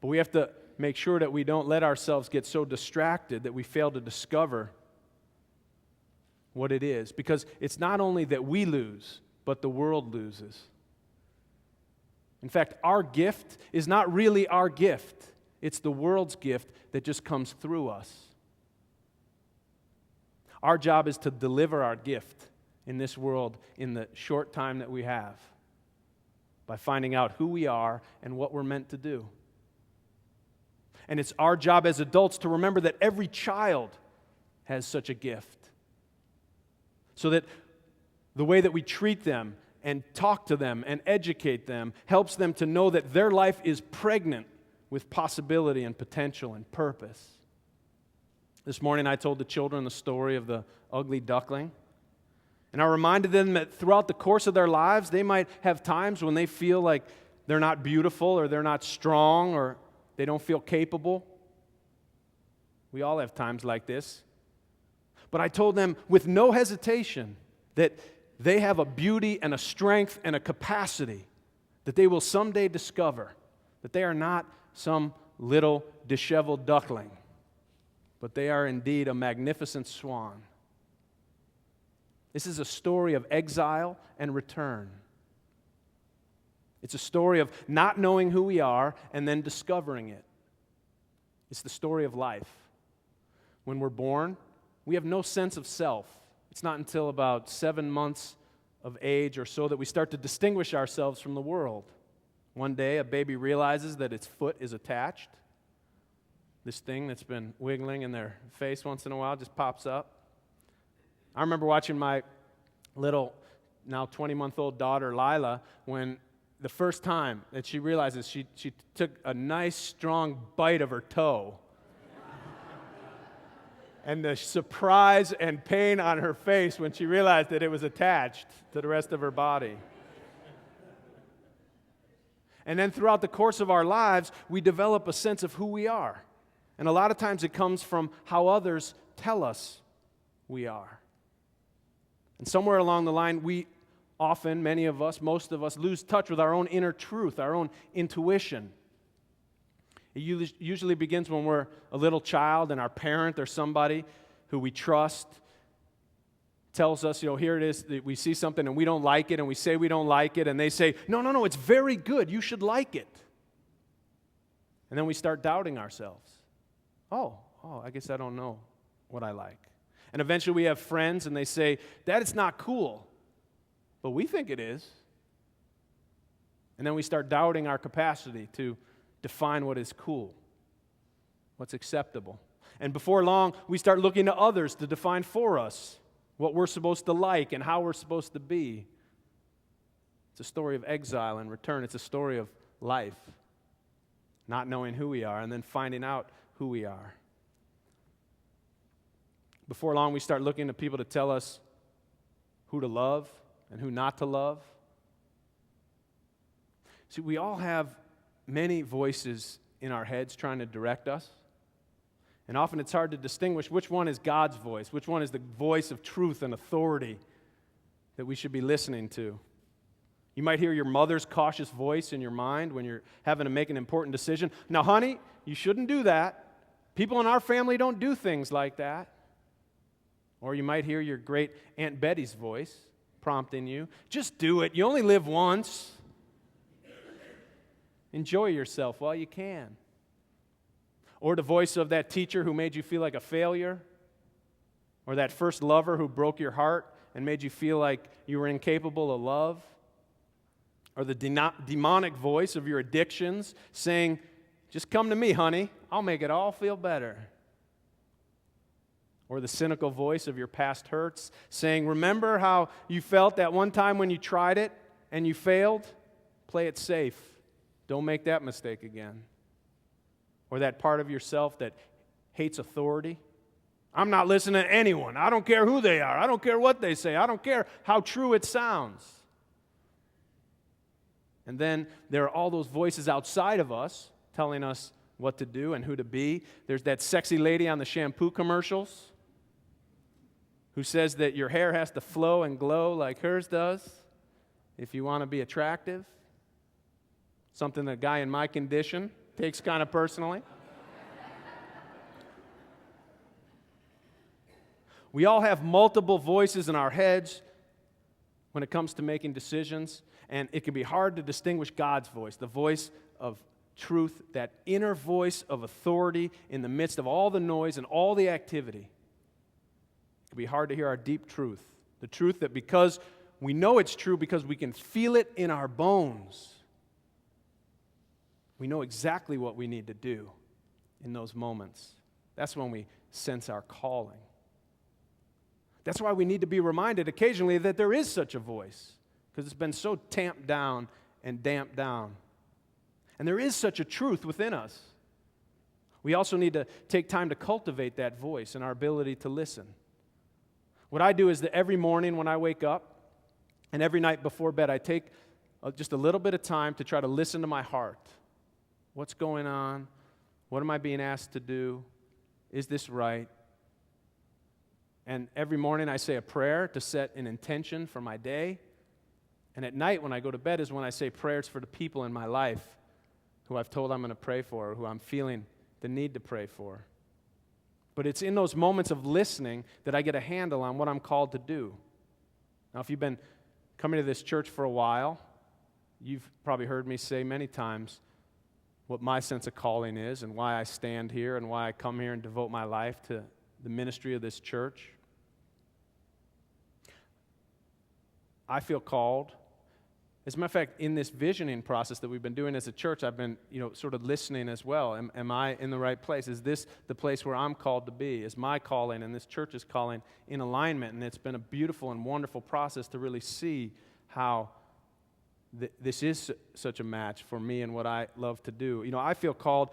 But we have to make sure that we don't let ourselves get so distracted that we fail to discover what it is. Because it's not only that we lose, but the world loses. In fact, our gift is not really our gift. It's the world's gift that just comes through us. Our job is to deliver our gift in this world in the short time that we have by finding out who we are and what we're meant to do. And it's our job as adults to remember that every child has such a gift. So that the way that we treat them and talk to them and educate them helps them to know that their life is pregnant with possibility and potential and purpose. This morning I told the children the story of the ugly duckling. And I reminded them that throughout the course of their lives, they might have times when they feel like they're not beautiful or they're not strong or they don't feel capable. We all have times like this. But I told them with no hesitation that they have a beauty and a strength and a capacity that they will someday discover that they are not some little disheveled duckling, but they are indeed a magnificent swan. This is a story of exile and return. It's a story of not knowing who we are and then discovering it. It's the story of life. When we're born, we have no sense of self. It's not until about 7 months of age or so that we start to distinguish ourselves from the world. One day, a baby realizes that its foot is attached. This thing that's been wiggling in their face once in a while just pops up. I remember watching my little, now 20-month-old daughter, Lila, when the first time that she realizes she took a nice, strong bite of her toe. And the surprise and pain on her face when she realized that it was attached to the rest of her body. And then throughout the course of our lives, we develop a sense of who we are. And a lot of times it comes from how others tell us we are. And somewhere along the line, we often, many of us, most of us, lose touch with our own inner truth, our own intuition. It usually begins when we're a little child and our parent or somebody who we trust tells us, here it is, we see something and we don't like it and we say we don't like it and they say, no, it's very good, you should like it. And then we start doubting ourselves. Oh, I guess I don't know what I like. And eventually we have friends and they say, that is not cool, but we think it is. And then we start doubting our capacity to define what is cool, what's acceptable. And before long, we start looking to others to define for us what we're supposed to like and how we're supposed to be. It's a story of exile and return. It's a story of life, not knowing who we are and then finding out who we are. Before long, we start looking to people to tell us who to love and who not to love. See, we all have many voices in our heads trying to direct us. And often it's hard to distinguish which one is God's voice, which one is the voice of truth and authority that we should be listening to. You might hear your mother's cautious voice in your mind when you're having to make an important decision. Now, honey, you shouldn't do that. People in our family don't do things like that. Or you might hear your great Aunt Betty's voice prompting you, just do it. You only live once. Enjoy yourself while you can. Or the voice of that teacher who made you feel like a failure, or that first lover who broke your heart and made you feel like you were incapable of love, or the demonic voice of your addictions saying, just come to me, honey, I'll make it all feel better. Or the cynical voice of your past hurts saying, remember how you felt that one time when you tried it and you failed? Play it safe. Don't make that mistake again. Or that part of yourself that hates authority. I'm not listening to anyone. I don't care who they are. I don't care what they say. I don't care how true it sounds. And then there are all those voices outside of us telling us what to do and who to be. There's that sexy lady on the shampoo commercials who says that your hair has to flow and glow like hers does if you want to be attractive. Something that a guy in my condition takes kind of personally. We all have multiple voices in our heads when it comes to making decisions, and it can be hard to distinguish God's voice, the voice of truth, that inner voice of authority in the midst of all the noise and all the activity. It can be hard to hear our deep truth, the truth that because we know it's true, because we can feel it in our bones, we know exactly what we need to do in those moments. That's when we sense our calling. That's why we need to be reminded occasionally that there is such a voice, because it's been so tamped down and damped down. And there is such a truth within us. We also need to take time to cultivate that voice and our ability to listen. What I do is that every morning when I wake up and every night before bed, I take just a little bit of time to try to listen to my heart. What's going on? What am I being asked to do? Is this right? And every morning I say a prayer to set an intention for my day. And at night when I go to bed is when I say prayers for the people in my life who I've told I'm going to pray for, or who I'm feeling the need to pray for. But it's in those moments of listening that I get a handle on what I'm called to do. Now, if you've been coming to this church for a while, you've probably heard me say many times what my sense of calling is and why I stand here and why I come here and devote my life to the ministry of this church. I feel called. As a matter of fact, in this visioning process that we've been doing as a church, I've been, sort of listening as well. Am I in the right place? Is this the place where I'm called to be? Is my calling and this church's calling in alignment? And it's been a beautiful and wonderful process to really see how this is such a match for me and what I love to do. I feel called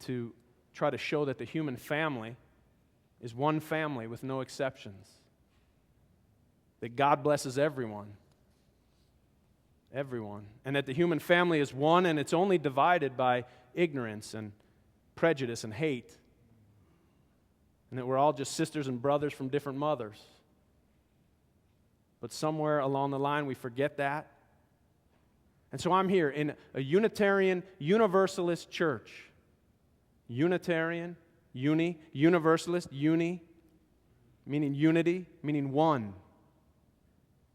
to try to show that the human family is one family with no exceptions. That God blesses everyone. Everyone. And that the human family is one, and it's only divided by ignorance and prejudice and hate. And that we're all just sisters and brothers from different mothers. But somewhere along the line we forget that. And so I'm here in a Unitarian, Universalist church. Unitarian, Universalist, meaning unity, meaning one.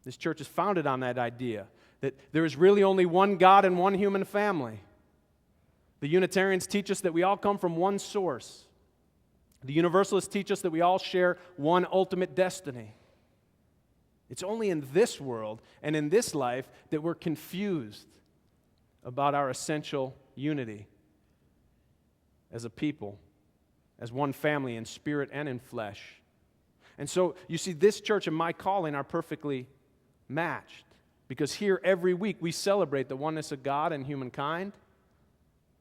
This church is founded on that idea, that there is really only one God and one human family. The Unitarians teach us that we all come from one source. The Universalists teach us that we all share one ultimate destiny. It's only in this world and in this life that we're confused about our essential unity as a people, as one family in spirit and in flesh. And so, you see, this church and my calling are perfectly matched, because here every week we celebrate the oneness of God and humankind.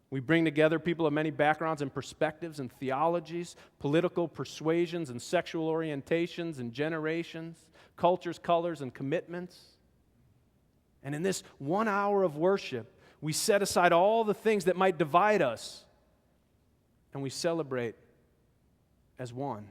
We bring together people of many backgrounds and perspectives and theologies, political persuasions and sexual orientations and generations, cultures, colors, and commitments. And in this 1 hour of worship, we set aside all the things that might divide us, and we celebrate as one.